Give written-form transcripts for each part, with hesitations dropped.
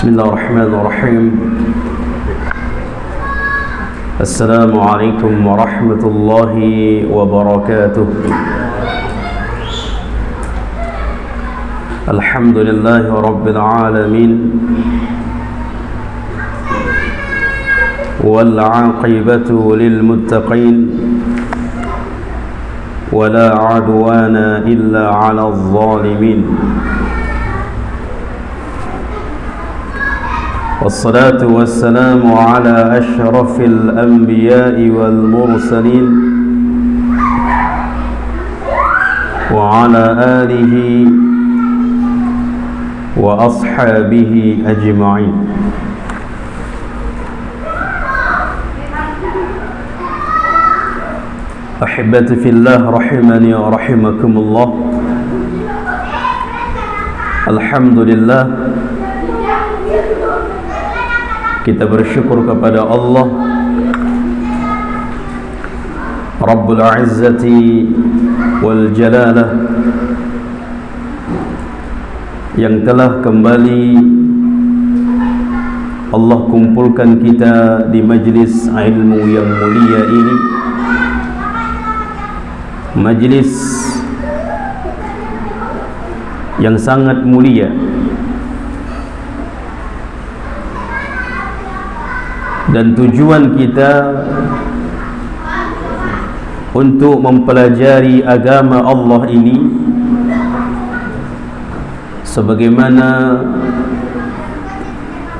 بسم الله الرحمن الرحيم. السلام عليكم ورحمة الله وبركاته. الحمد لله رب العالمين، والعاقبة للمتقين، ولا عدوان إلا على الظالمين، والصلاة والسلام على أشرف الأنبياء والمرسلين وعلى آله وأصحابه أجمعين. أحبتي في الله رحمني ورحمكم الله. الحمد لله, kita bersyukur kepada Allah Rabbul Izzati wal Jalalah yang telah kembali Allah kumpulkan kita di majlis ilmu yang mulia ini, majlis yang sangat mulia, dan tujuan kita untuk mempelajari agama Allah ini sebagaimana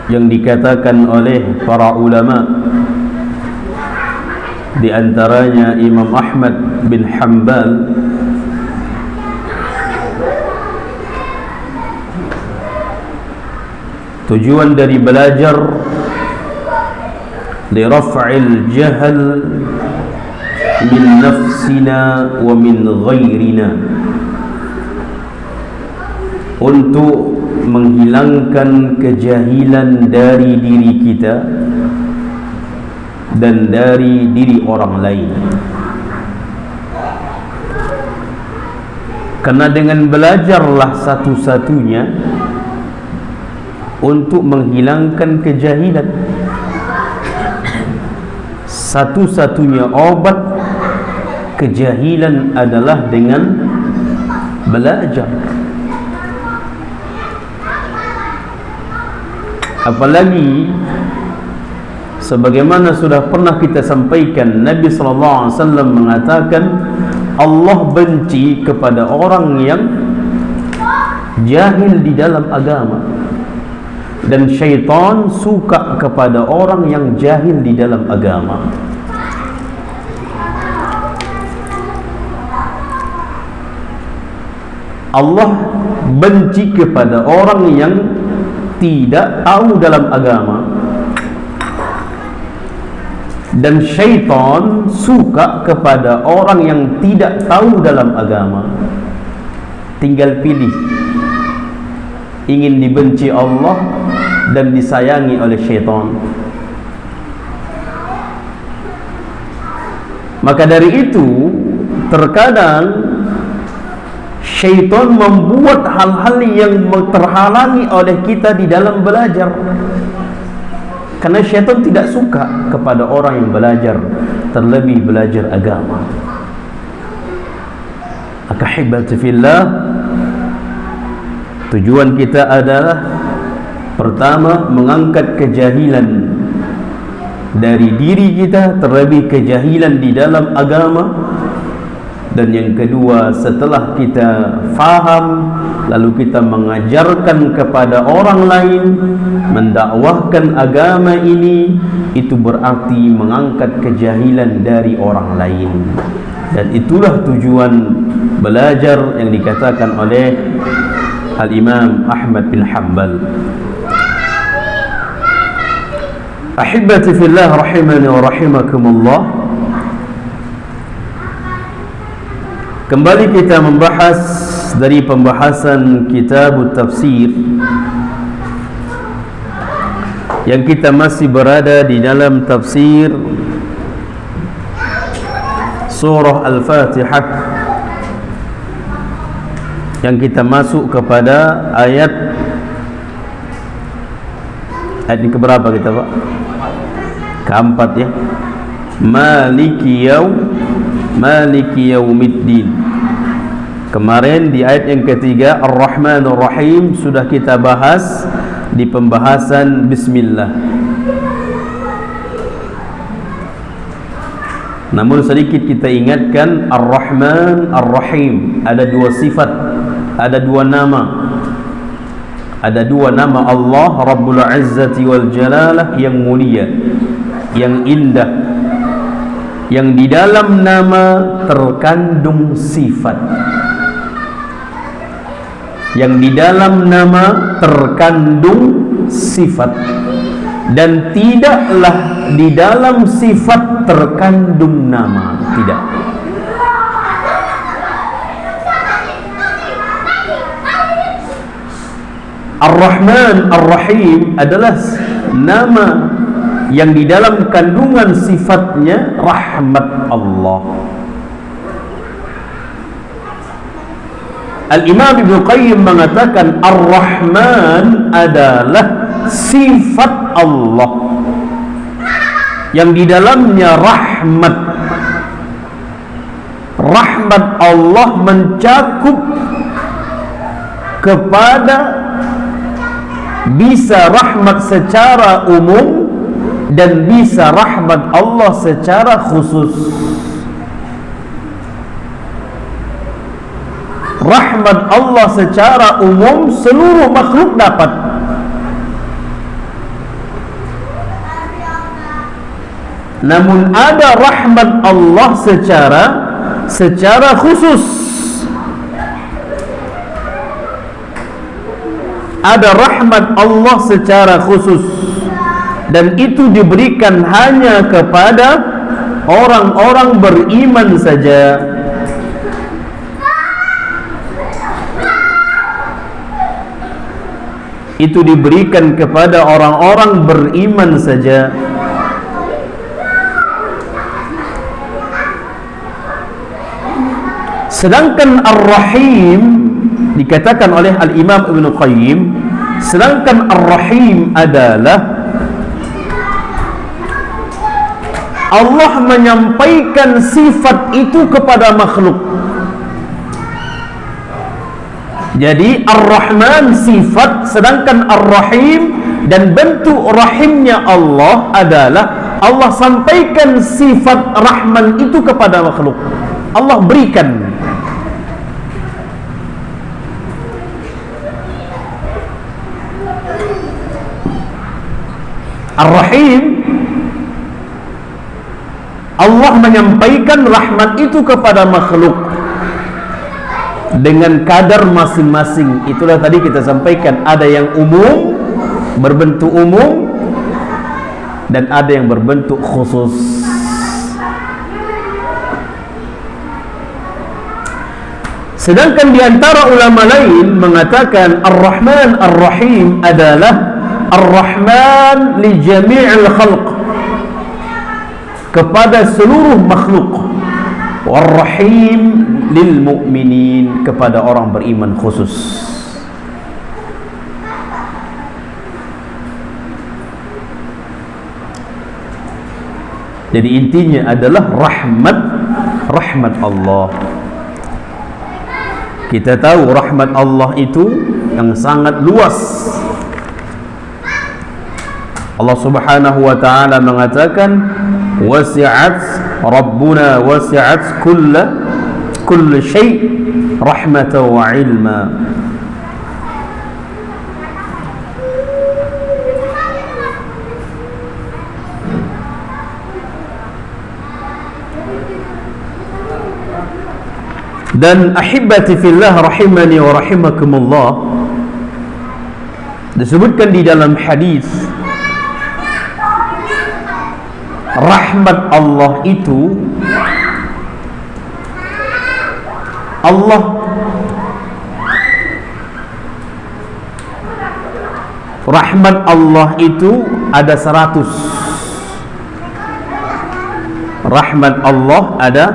yang dikatakan oleh para ulama, di antaranya Imam Ahmad bin Hanbal, tujuan dari belajar liraf'il jahal min nafsina wa min ghairina, untuk menghilangkan kejahilan dari diri kita dan dari diri orang lain. Karena dengan belajarlah satu-satunya untuk menghilangkan kejahilan. Satu-satunya obat kejahilan adalah dengan belajar. Apalagi sebagaimana sudah pernah kita sampaikan, Nabi SAW mengatakan Allah benci kepada orang yang jahil di dalam agama, dan syaitan suka kepada orang yang jahil di dalam agama. Allah benci kepada orang yang tidak tahu dalam agama, dan syaitan suka kepada orang yang tidak tahu dalam agama. Tinggal pilih, ingin dibenci Allah dan disayangi oleh syaitan. Maka dari itu terkadang syaitan membuat hal-hal yang terhalangi oleh kita di dalam belajar, karena syaitan tidak suka kepada orang yang belajar, terlebih belajar agama. Maka hibati fillah, tujuan kita adalah pertama mengangkat kejahilan dari diri kita, terlebih kejahilan di dalam agama. Dan yang kedua, setelah kita faham, lalu kita mengajarkan kepada orang lain, mendakwahkan agama ini, itu berarti mengangkat kejahilan dari orang lain. Dan itulah tujuan belajar yang dikatakan oleh Al-Imam Ahmad bin Hanbal. Ahibati fillah rahimani wa rahimakumullah. Kembali kita membahas dari pembahasan kitab tafsir, yang kita masih berada di dalam tafsir surah Al-Fatihah, yang kita masuk kepada ayat Ayat yang keberapa kita Pak? Keempat ya. Maliki yaumiddin. Kemarin di ayat yang ketiga Ar-Rahmanur Rahim sudah kita bahas di pembahasan Bismillah. Namun sedikit kita ingatkan Ar-Rahman Ar-Rahim ada dua sifat, ada dua nama. Ada dua nama Allah Rabbul Izzati wal Jalalah yang mulia, yang indah, yang di dalam nama terkandung sifat, yang di dalam nama terkandung sifat, dan tidaklah di dalam sifat terkandung nama. Tidak. Ar-Rahman Ar-Rahim adalah nama yang di dalam kandungan sifatnya rahmat Allah. Al-Imam Ibn Qayyim mengatakan Ar-Rahman adalah sifat Allah yang di dalamnya rahmat. Rahmat Allah mencakup kepada bisa rahmat secara umum dan bisa rahmat Allah secara khusus. Rahmat Allah secara umum seluruh makhluk dapat. Namun ada rahmat Allah secara khusus. Ada rahmat Allah secara khusus, dan itu diberikan hanya kepada orang-orang beriman saja. Itu diberikan kepada orang-orang beriman saja. Sedangkan Ar-Rahim dikatakan oleh Al-Imam Ibn Qayyim, sedangkan Ar-Rahim adalah Allah menyampaikan sifat itu kepada makhluk. Jadi Ar-Rahman sifat, sedangkan Ar-Rahim dan bentuk rahimnya Allah adalah Allah sampaikan sifat Rahman itu kepada makhluk. Allah berikan. Ar-Rahim, Allah menyampaikan rahmat itu kepada makhluk dengan kadar masing-masing. Itulah tadi kita sampaikan, ada yang umum, berbentuk umum, dan ada yang berbentuk khusus. Sedangkan di antara ulama lain mengatakan Ar-Rahman Ar-Rahim adalah Ar-Rahman li jami'il khalq, kepada seluruh makhluk, War-Rahim lil mu'minin, kepada orang beriman khusus. Jadi intinya adalah rahmat Allah. Kita tahu rahmat Allah itu yang sangat luas. Allah Subhanahu wa taala mengatakan wasi'at rabbuna wasi'at kull syai' rahmatan wa ilma. Dan ahibati fillah rahimani wa rahimakumullah, disebutkan di dalam hadis, rahmat Allah itu rahmat Allah itu ada 100. Rahmat Allah ada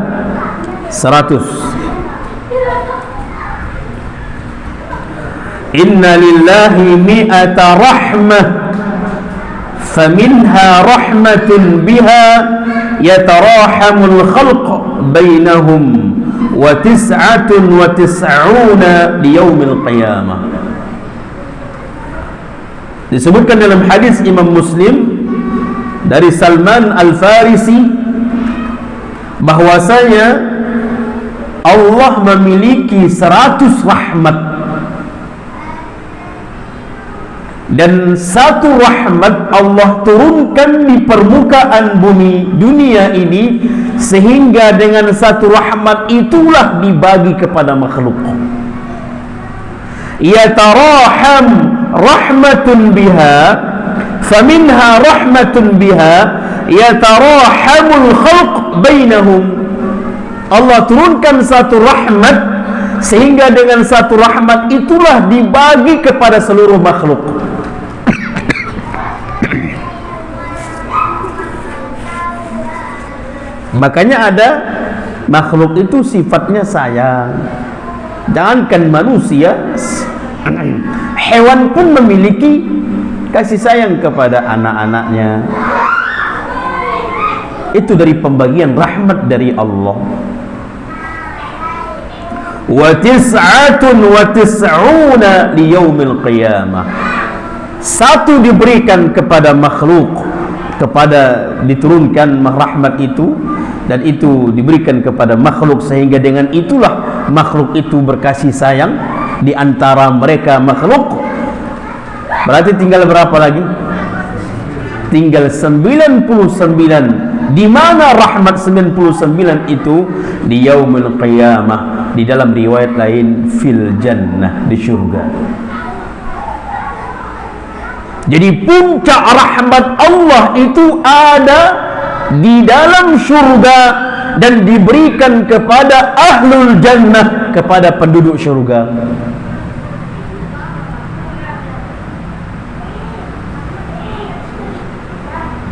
100. Inna lillahi mi'ata rahmah فمنها رحمة بها يتراحم الخلق بينهم و99 ليوم القيامة. Disebutkan dalam hadis Imam Muslim dari Salman Al-Farisi bahwasanya Allah memiliki 100 rahmat, dan satu rahmat Allah turunkan di permukaan bumi dunia ini, sehingga dengan satu rahmat itulah dibagi kepada makhluk. Yataraham rahmatun biha, faminha rahmatun biha yatarahamul khalq bainahum. Allah turunkan satu rahmat, sehingga dengan satu rahmat itulah dibagi kepada seluruh makhluk. Makanya ada makhluk itu sifatnya sayang. Jangankan manusia, hewan pun memiliki kasih sayang kepada anak-anaknya. Itu dari pembagian rahmat dari Allah. wa99 liyaumil qiyamah. Satu diberikan kepada makhluk, diturunkan rahmat itu, dan itu diberikan kepada makhluk, sehingga dengan itulah makhluk itu berkasih sayang di antara mereka makhluk. Berarti tinggal berapa lagi? Tinggal 99. Di mana rahmat 99 itu? Di yaumil qiyamah. Di dalam riwayat lain fil jannah, di syurga. Jadi puncak rahmat Allah itu ada di dalam syurga dan diberikan kepada ahlul jannah, kepada penduduk syurga.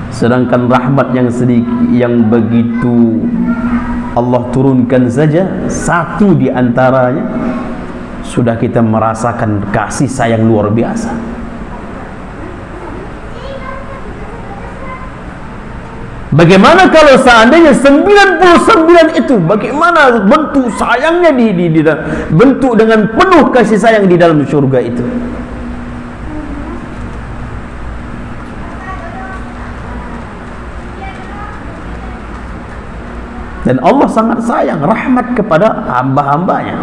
Sedangkan rahmat yang sedikit, yang begitu Allah turunkan saja, satu di antaranya sudah kita merasakan kasih sayang luar biasa. Bagaimana kalau seandainya 99 itu, bagaimana bentuk sayangnya bentuk dengan penuh kasih sayang di dalam syurga itu? Dan Allah sangat sayang, rahmat kepada hamba-hambanya.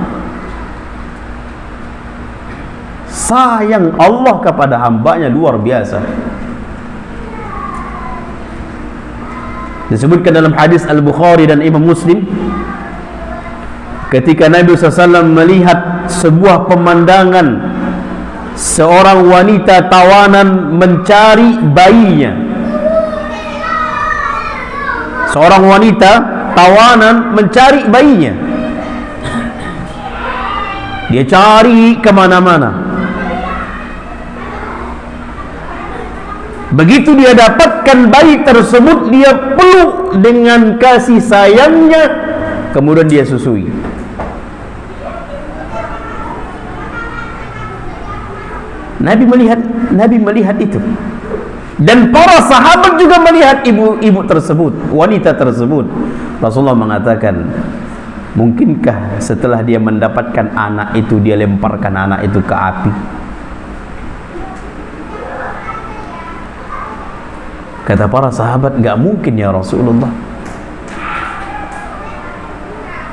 Sayang Allah kepada hambanya luar biasa. Disebutkan dalam hadis Al-Bukhari dan Imam Muslim, ketika Nabi SAW melihat sebuah pemandangan, seorang wanita tawanan mencari bayinya. Seorang wanita tawanan mencari bayinya. Dia cari kemana-mana. Begitu dia dapatkan bayi tersebut, dia peluk dengan kasih sayangnya, kemudian dia susui. Nabi melihat itu, dan para sahabat juga melihat ibu tersebut, wanita tersebut. Rasulullah mengatakan, mungkinkah setelah dia mendapatkan anak itu, dia lemparkan anak itu ke api? Kata para sahabat, enggak mungkin ya Rasulullah.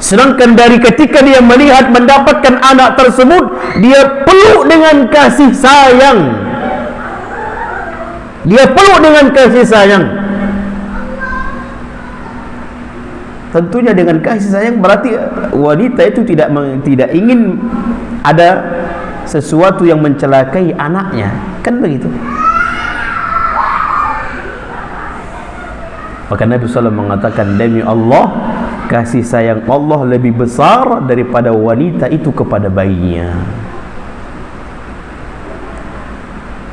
Sedangkan dari ketika dia melihat mendapatkan anak tersebut, dia peluk dengan kasih sayang. Dia peluk dengan kasih sayang. Tentunya dengan kasih sayang berarti wanita itu tidak ingin ada sesuatu yang mencelakai anaknya, kan begitu? Maka Nabi SAW mengatakan, demi Allah, kasih sayang Allah lebih besar daripada wanita itu kepada bayinya.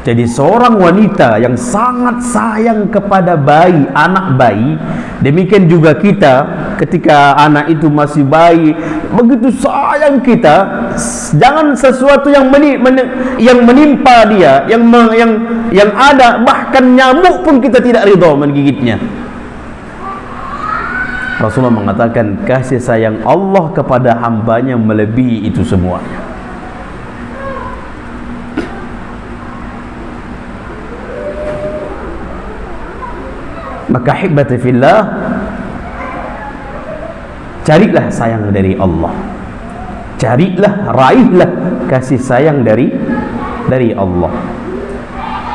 Jadi seorang wanita yang sangat sayang kepada bayi, anak bayi, demikian juga kita ketika anak itu masih bayi, begitu sayang kita, jangan sesuatu yang menimpa dia, yang ada, bahkan nyamuk pun kita tidak ridha menggigitnya. Rasulullah mengatakan kasih sayang Allah kepada hambanya melebihi itu semuanya. Maka hibbati fillah, carilah sayang dari Allah, carilah, raihlah kasih sayang dari Allah.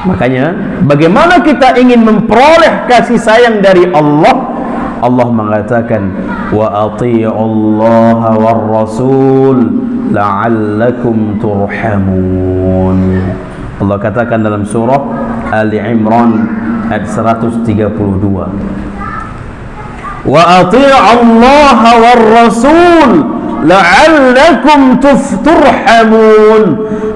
Makanya bagaimana kita ingin memperoleh kasih sayang dari Allah? Allah mengatakan wa atii'ullaha war rasul la'allakum turhamun. Allah katakan dalam surah Ali Imran ayat 132, wa atii'ullaha war rasul la'allakum turhamun.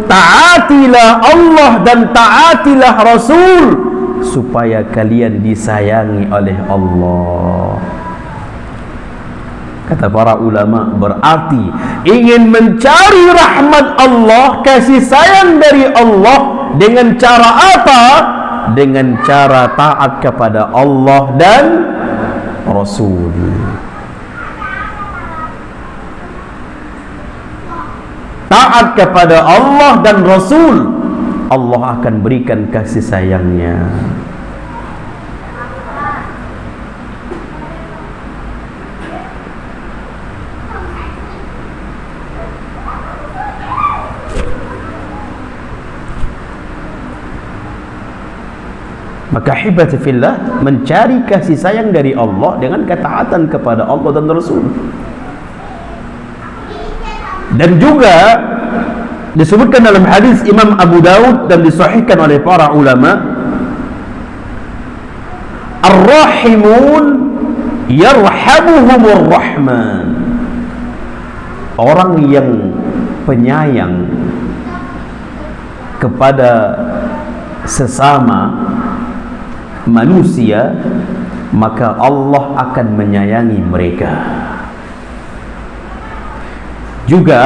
Taatilah Allah dan taatilah Rasul supaya kalian disayangi oleh Allah. Kata para ulama, berarti ingin mencari rahmat Allah, kasih sayang dari Allah, dengan cara apa? Dengan cara taat kepada Allah dan Rasul. Taat kepada Allah dan Rasul, Allah akan berikan kasih sayangnya. Maka hibati fillah, mencari kasih sayang dari Allah dengan ketaatan kepada Allah dan Rasul. Dan juga disebutkan dalam hadis Imam Abu Daud dan disahihkan oleh para ulama, ar-rahimun yarhamuhumur rahman. Orang yang penyayang kepada sesama manusia, maka Allah akan menyayangi mereka. Juga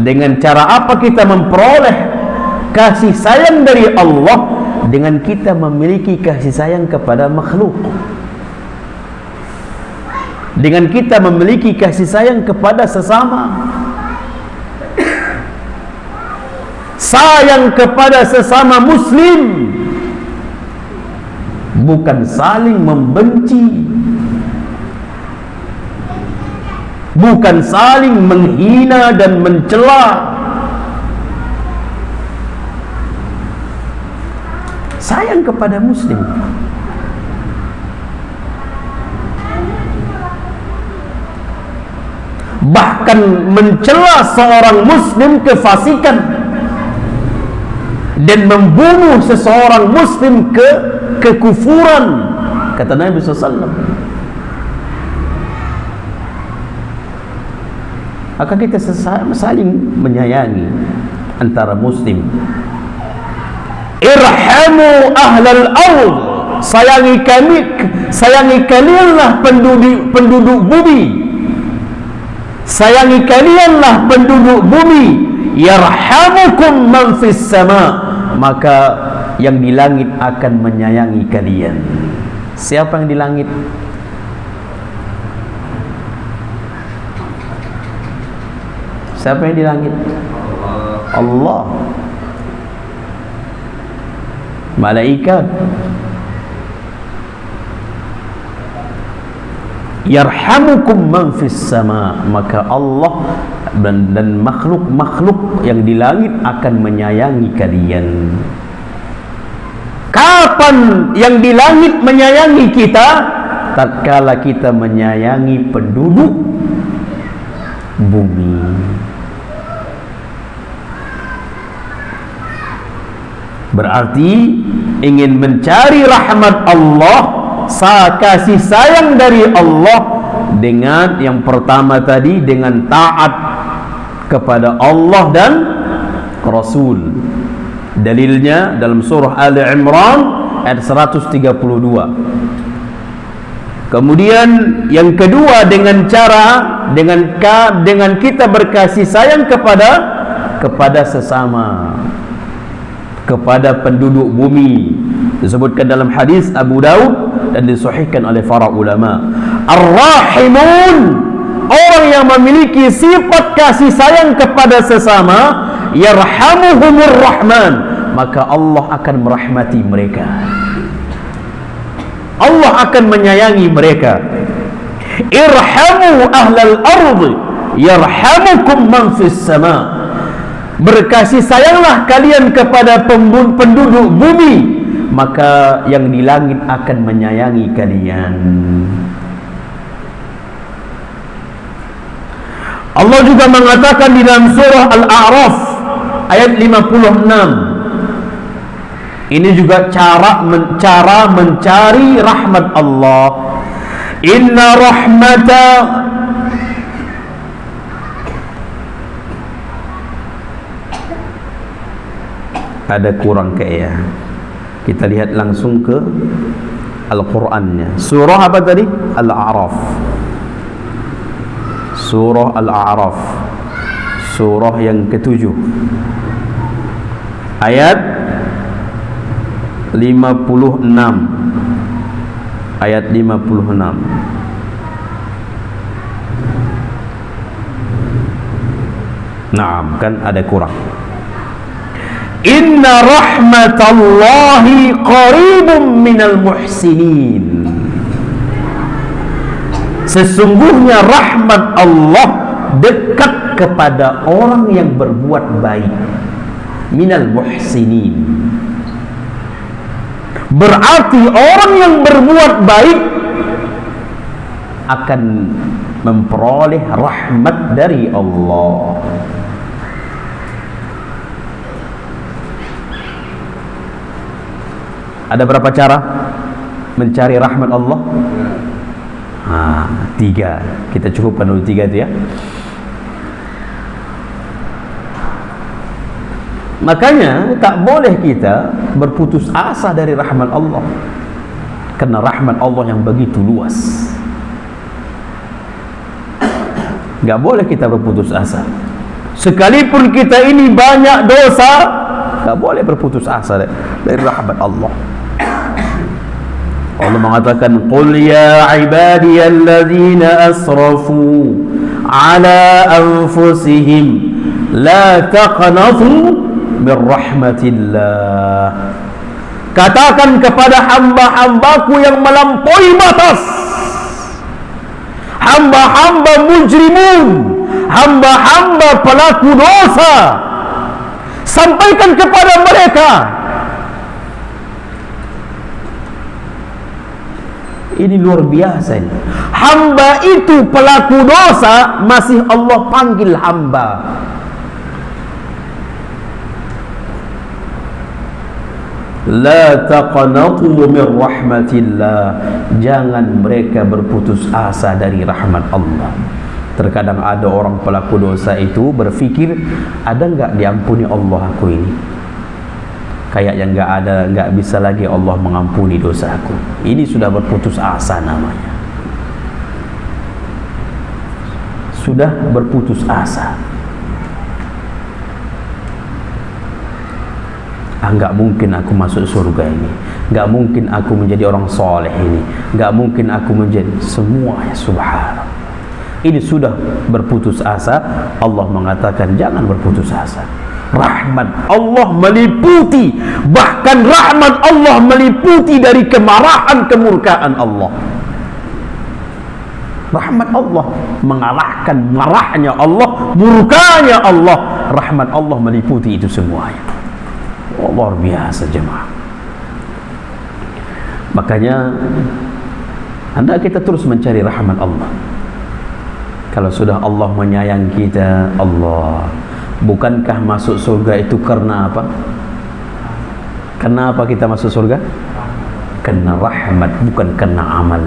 dengan cara apa kita memperoleh kasih sayang dari Allah? Dengan kita memiliki kasih sayang kepada makhluk, dengan kita memiliki kasih sayang kepada sesama. Sayang kepada sesama muslim, bukan saling membenci, bukan saling menghina dan mencela. Sayang kepada muslim. Bahkan mencela seorang muslim kefasikan dan membunuh seseorang muslim kekufuran, kata Nabi SAW. Maka kita saling menyayangi antara muslim. Irhamu ahlal ardh, sayangi kalianlah penduduk bumi. Sayangi kalianlah penduduk bumi. Yarhamukum man fis sama, maka yang di langit akan menyayangi kalian. Siapa yang di langit? Siapa yang di langit? Allah. Malaikat. Yarhamukum man fis sama, maka Allah dan makhluk-makhluk yang di langit akan menyayangi kalian. Kapan yang di langit menyayangi kita? Tatkala kita menyayangi penduduk bumi. Berarti ingin mencari rahmat Allah, kasih sayang dari Allah, dengan yang pertama tadi, dengan taat kepada Allah dan Rasul. Dalilnya dalam surah Ali Imran ayat 132. Kemudian yang kedua, dengan kita berkasih sayang kepada sesama, kepada penduduk bumi. Disebutkan dalam hadis Abu Daud dan disahihkan oleh para ulama, ar-rahimun, orang yang memiliki sifat kasih sayang kepada sesama, yarhamuhumur rahman, maka Allah akan merahmati mereka, Allah akan menyayangi mereka. Irhamu ahlal ardi yarhamukum man fis sama, berkasih sayanglah kalian kepada penduduk bumi, maka yang di langit akan menyayangi kalian. Allah juga mengatakan di dalam surah Al-A'raf ayat 56, ini juga cara mencari rahmat Allah. Inna rahmata ada kurang kayaknya. Kita lihat langsung ke Al-Qur'annya. Surah apa tadi? Al-A'raf. Surah Al-A'raf, surah yang ke-7, ayat 56. Ayat 56. Naam, kan ada kurang. Inna rahmatallahi qaribun minal muhsinin. Sesungguhnya rahmat Allah dekat kepada orang yang berbuat baik. Minal muhsinin, berarti orang yang berbuat baik akan memperoleh rahmat dari Allah. Ada berapa cara mencari rahmat Allah? 3. Kita cukupkan dulu 3 itu ya. Makanya tak boleh kita berputus asa dari rahmat Allah, karena rahmat Allah yang begitu luas. Gak boleh kita berputus asa. Sekalipun kita ini banyak dosa, gak boleh berputus asa dari rahmat Allah. Allah mengatakan, qul ya ibadiyalladzina asrafu ala anfusihim la taqnatu min rahmatillah. Katakan kepada hamba-hambaku yang melampaui batas, hamba-hamba mujrimun, hamba-hamba pelaku dosa, sampaikan kepada mereka, ini luar biasa ini. Hamba itu pelaku dosa, masih Allah panggil hamba. La taqnatu min rahmatillah. Jangan mereka berputus asa dari rahmat Allah. Terkadang ada orang pelaku dosa itu berfikir, ada enggak diampuni Allah aku ini? Kayaknya enggak bisa lagi Allah mengampuni dosa aku. Ini sudah berputus asa namanya. Sudah berputus asa. Enggak mungkin aku masuk surga ini, enggak mungkin aku menjadi orang soleh ini, enggak mungkin aku menjadi semuanya. Subhanallah, ini sudah berputus asa. Allah mengatakan jangan berputus asa. Rahmat Allah meliputi, bahkan rahmat Allah meliputi dari kemarahan, kemurkaan Allah. Rahmat Allah mengalahkan marahnya Allah, murkanya Allah. Rahmat Allah meliputi itu semuanya. Luar biasa jemaah. Makanya hendak kita terus mencari rahmat Allah. Kalau sudah Allah menyayang kita, Allah, bukankah masuk surga itu karena apa? Kenapa kita masuk surga? Karena rahmat, bukan karena amal.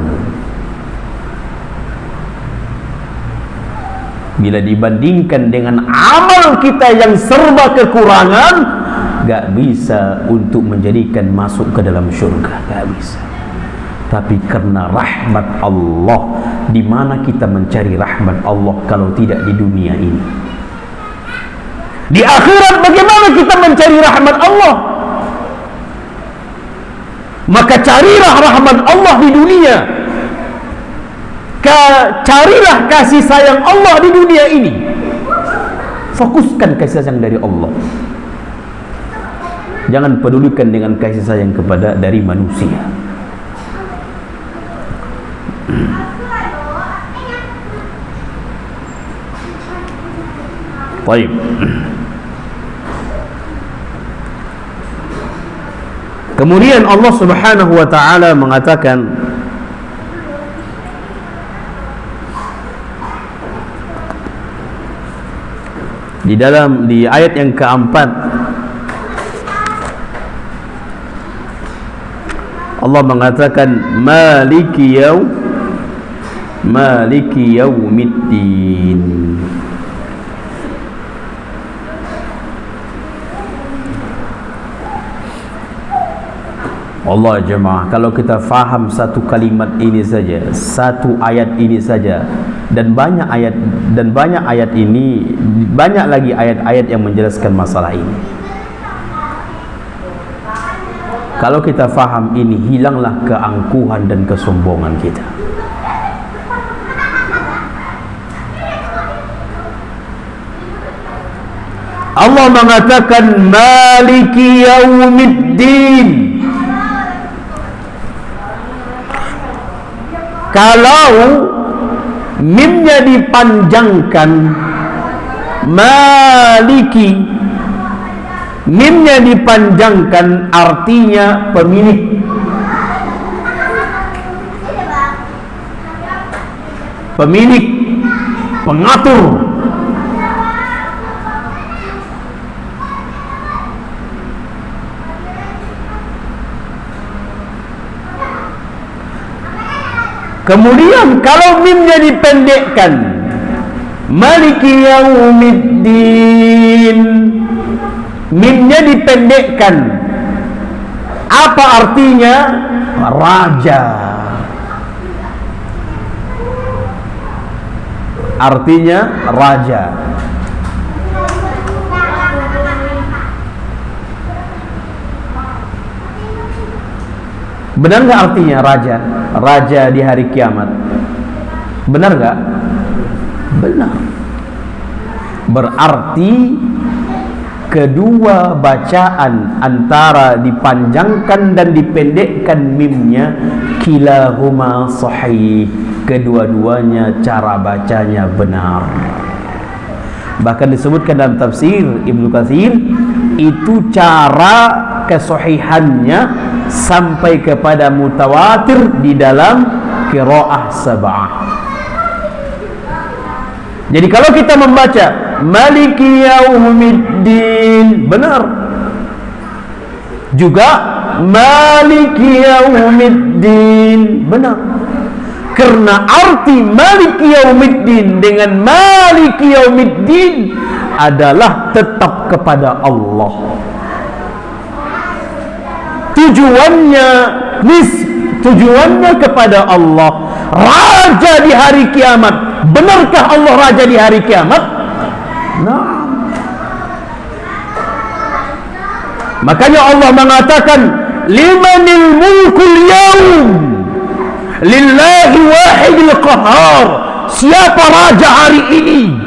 Bila dibandingkan dengan amal kita yang serba kekurangan, gak bisa untuk menjadikan masuk ke dalam syurga, gak bisa. tapi karena rahmat Allah. Di mana kita mencari rahmat Allah kalau tidak di dunia ini? Di akhirat bagaimana kita mencari rahmat Allah? Maka carilah rahmat Allah di dunia, carilah kasih sayang Allah di dunia ini. Fokuskan kasih sayang dari Allah, jangan pedulikan dengan kasih sayang kepada dari manusia. Baik. Kemudian Allah Subhanahu wa taala mengatakan di ayat yang keempat, Allah mengatakan maliki yaumiddin. Allah jemaah, kalau kita faham satu kalimat ini saja, satu ayat ini saja, dan banyak ayat ini, banyak lagi ayat-ayat yang menjelaskan masalah ini. Kalau kita faham ini, hilanglah keangkuhan dan kesombongan kita. Allah mengatakan maliki yaumiddin. Kalau mimnya dipanjangkan, maliki, mimnya dipanjangkan artinya pemilik. Pemilik, pengatur. Kemudian kalau mimnya dipendekkan, maliki yaumiddin, mimnya dipendekkan, apa artinya? Raja. Artinya raja. Benar nggak artinya raja? Raja di hari kiamat. Benar nggak? Benar. Berarti kedua bacaan antara dipanjangkan dan dipendekkan mimnya, kilahuma sahih, kedua-duanya cara bacanya benar. Bahkan disebutkan dalam tafsir Ibnu Katsir, itu cara kesahihannya sampai kepada mutawatir di dalam qiraah sab'ah. Jadi kalau kita membaca maliki yaumiddin, benar. Juga maliki yaumiddin, benar. Karena arti maliki yaumiddin dengan maliki yaumiddin adalah tetap kepada Allah. Tujuannya kepada Allah. Raja di hari kiamat. Benarkah Allah raja di hari kiamat? Nah. Makanya Allah mengatakan limanil mulkul yaum, lillahi wahidil qahar. Siapa raja hari ini?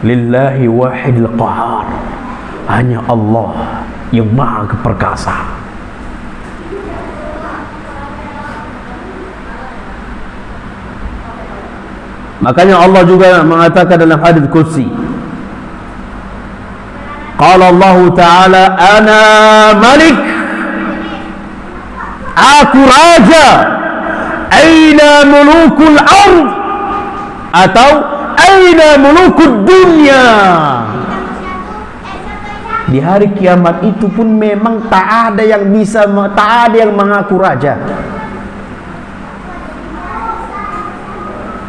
Lillahi wahidil qahar. Hanya Allah yang maha perkasa. Makanya Allah juga mengatakan dalam hadits qudsi, qala Allah Ta'ala ana malik, aku raja. Aina mulukul ard, atau aina mulukud dunya. Di hari kiamat itu pun memang tak ada yang mengaku raja.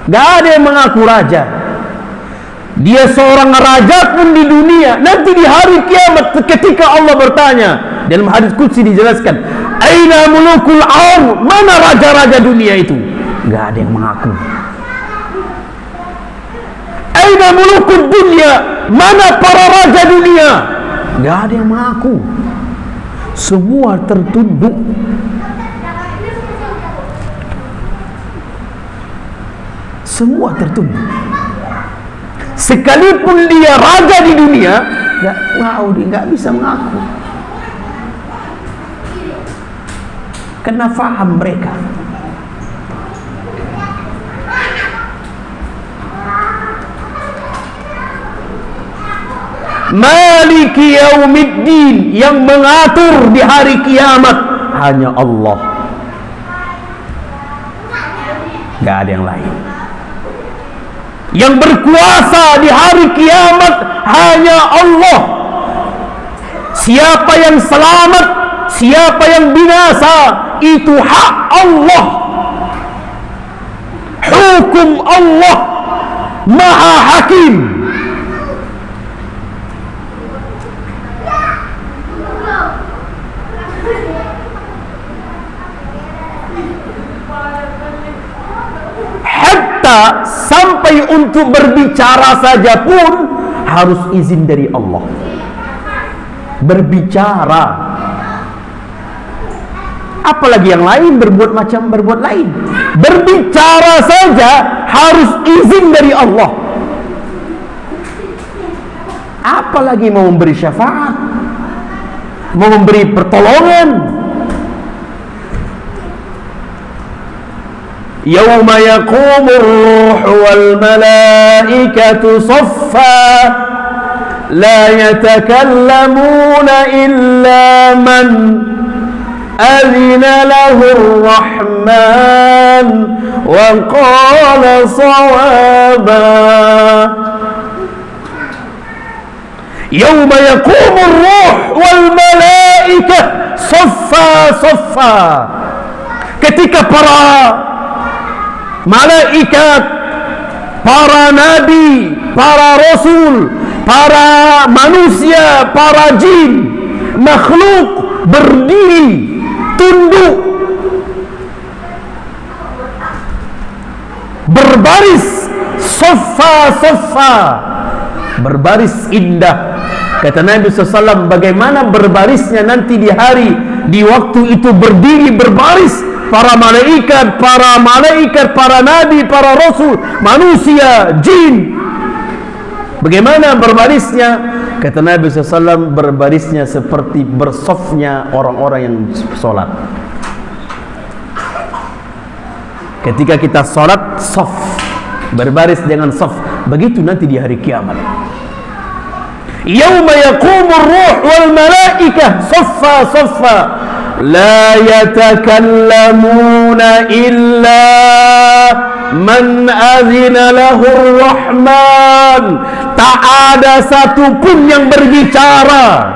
Gak ada yang mengaku raja. Dia seorang raja pun di dunia. Nanti di hari kiamat ketika Allah bertanya, dalam hadis qudsi dijelaskan, Aina mulukul ard, mana raja-raja dunia itu? Enggak ada yang mengaku. Aina mulukud dunia, mana para raja dunia? Enggak ada yang mengaku. Semua tertunduk. Semua tertunduk. Sekalipun dia raja di dunia, enggak mau, dia enggak bisa mengaku. Kena faham mereka. Maliki yaumiddin, yang mengatur di hari kiamat hanya Allah. Enggak ada yang lain. Yang berkuasa di hari kiamat hanya Allah. Siapa yang selamat, siapa yang binasa, itu hak Allah. Hukum Allah Maha Hakim. Hatta sampai untuk berbicara saja pun harus izin dari Allah. Berbicara, apalagi yang lain, berbuat lain. Berbicara saja harus izin dari Allah, apalagi mau memberi syafaat, mau memberi pertolongan. Yauma yaqumur ruh wal malaikatu saffa la yatakallamuna illa man azina lahu ar-rahman wa qala sawaba. Yauma yaqumur ruh wal malaikah saffa saffa, ketika para malaikat, para nabi, para rasul, para manusia, para jin, makhluk berdiri tunduk, berbaris, saffa-saffa, berbaris indah. Kata Nabi SAW, bagaimana berbarisnya nanti di hari, di waktu itu berdiri berbaris para malaikat, para nabi, para rasul, manusia, jin. Bagaimana berbarisnya? Kata Nabi SAW, berbarisnya seperti bersofnya orang-orang yang sholat. Ketika kita sholat, sof, berbaris dengan sof. Begitu nanti di hari kiamat. Yauma yaqumur ruh wal malaikah saffa saffa la yatakallamuna illa man azina lahu ar-rahman. Tak ada satupun yang berbicara,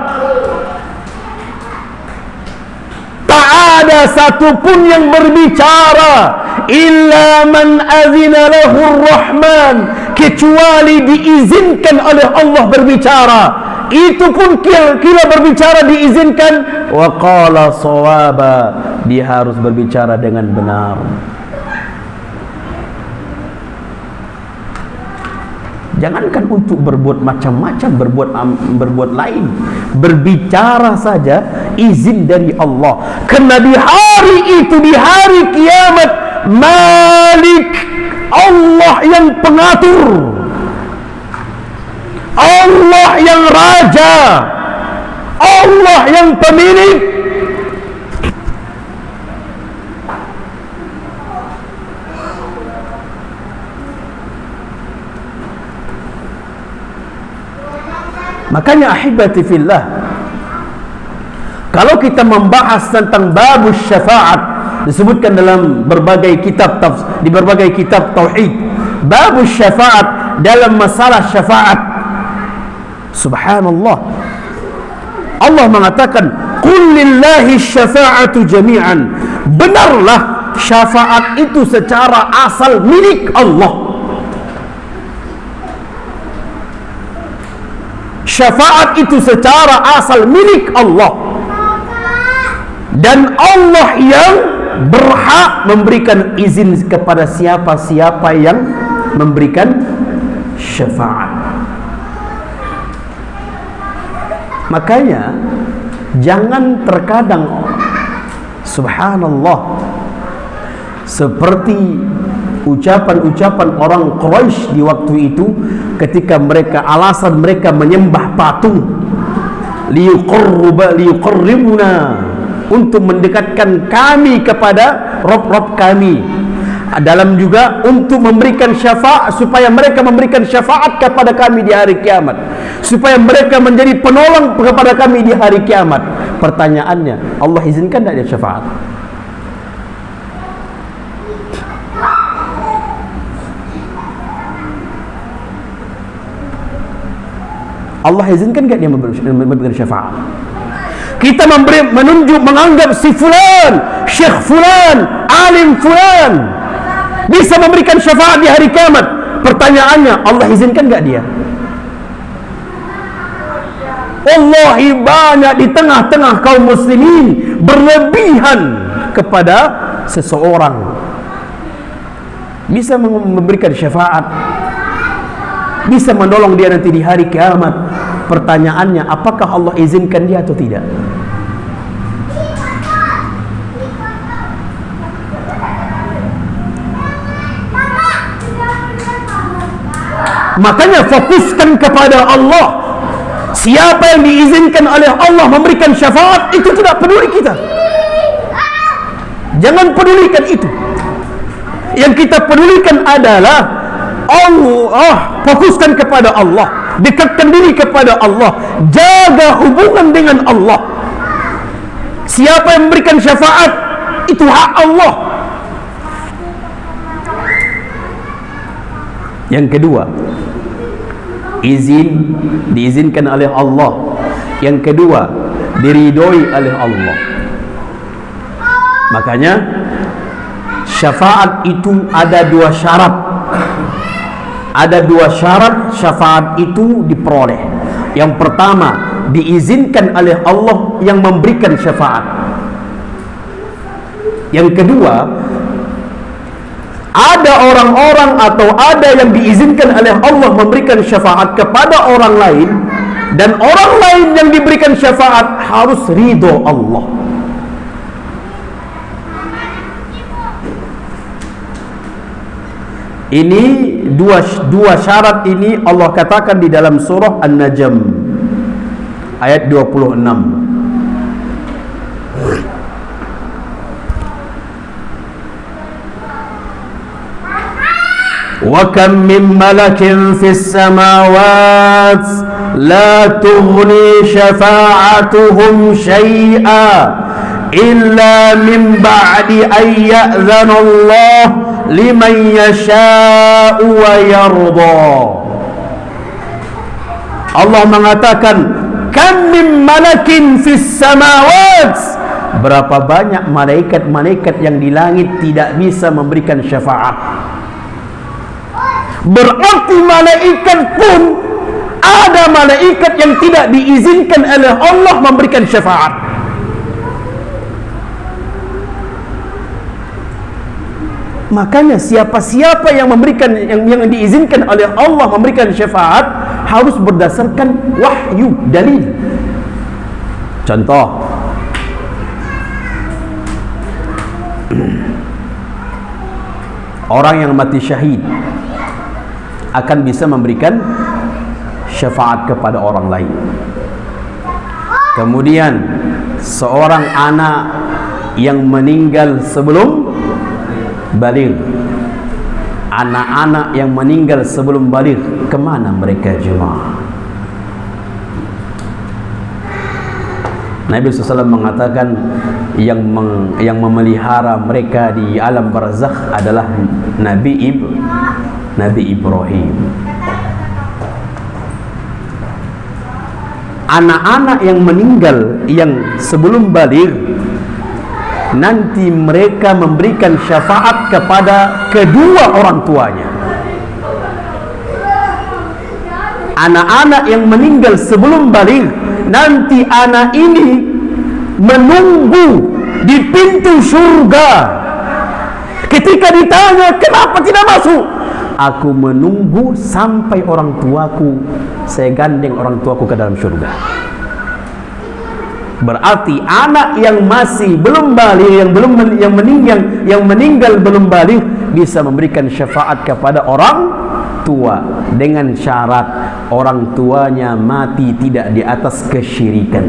tak ada satupun yang berbicara illa man azina lahu ar-rahman, kecuali diizinkan oleh Allah berbicara. Itu pun kira berbicara diizinkan. Wa qala sawaba, dia harus berbicara dengan benar. Jangankan untuk berbuat macam-macam, berbuat lain, berbicara saja izin dari Allah. Karena di hari itu, di hari kiamat, Malik, Allah yang pengatur, Allah yang raja, Allah yang pemilik. Makanya ahibati fillah, kalau kita membahas tentang babus syafaat, disebutkan dalam berbagai kitab di berbagai kitab tauhid, babus syafaat, dalam masalah syafaat. Subhanallah, Allah mengatakan qul lillahi syafa'atu jami'an, benarlah syafaat itu secara asal milik Allah. Syafaat itu secara asal milik Allah. dan Allah yang berhak memberikan izin kepada siapa-siapa yang memberikan syafaat. Makanya jangan terkadang, subhanallah, seperti ucapan-ucapan orang Quraisy di waktu itu ketika mereka, alasan mereka menyembah patung, liyuqarribuna, untuk mendekatkan kami kepada Rob-Rob kami, dalam juga untuk memberikan syafaat, supaya mereka memberikan syafaat kepada kami di hari kiamat, supaya mereka menjadi penolong kepada kami di hari kiamat. Pertanyaannya, Allah izinkan tidak dia syafaat? Allah izinkan tidak dia memberikan syafaat? Kita menunjuk, menganggap si fulan, syekh fulan, alim fulan bisa memberikan syafaat di hari kiamat. Pertanyaannya, Allah izinkan enggak dia? Wallahi banyak di tengah-tengah kaum muslimin berlebihan kepada seseorang, bisa memberikan syafaat, bisa menolong dia nanti di hari kiamat. Pertanyaannya, apakah Allah izinkan dia atau tidak? Makanya fokuskan kepada Allah. Siapa yang diizinkan oleh Allah memberikan syafaat, itu tidak peduli kita. Jangan pedulikan itu. Yang kita pedulikan adalah Allah. Fokuskan kepada Allah, dekatkan diri kepada Allah, jaga hubungan dengan Allah. Siapa yang memberikan syafaat, itu hak Allah. Yang kedua, diizinkan oleh Allah. Yang kedua, diridhoi oleh Allah. Makanya syafaat itu ada dua syarat. Ada dua syarat syafaat itu diperoleh. Yang pertama, diizinkan oleh Allah yang memberikan syafaat. Yang kedua, ada orang-orang atau ada yang diizinkan oleh Allah memberikan syafaat kepada orang lain, dan orang lain yang diberikan syafaat harus ridho Allah. Ini dua syarat ini Allah katakan di dalam surah An-Najm ayat 26. Wa kam min malakin fis samawat la tughni syafa'atuhum syai'a illa min ba'di an ya'zana Allah liman yasha'u wa yarda. Allah mengatakan, kam min malakin fis samawat, berapa banyak malaikat-malaikat yang di langit tidak bisa memberikan syafaat. Berarti malaikat pun, ada malaikat yang tidak diizinkan oleh Allah memberikan syafaat. Makanya siapa-siapa yang memberikan, yang diizinkan oleh Allah memberikan syafaat, harus berdasarkan wahyu, dalil. Contoh, orang yang mati syahid akan bisa memberikan syafaat kepada orang lain. Kemudian seorang anak yang meninggal sebelum baligh, anak-anak yang meninggal sebelum baligh, kemana mereka jemaah? Nabi SAW mengatakan yang memelihara mereka di alam barzakh adalah Nabi Ibrahim. Anak-anak yang meninggal yang sebelum baligh, nanti mereka memberikan syafaat kepada kedua orang tuanya. Anak-anak yang meninggal sebelum baligh, nanti anak ini menunggu di pintu surga. Ketika ditanya kenapa tidak masuk, aku menunggu sampai orang tuaku, saya gandeng orang tuaku ke dalam surga. Berarti anak yang masih belum balik, yang meninggal belum balik, bisa memberikan syafaat kepada orang tua dengan syarat orang tuanya mati tidak di atas kesyirikan.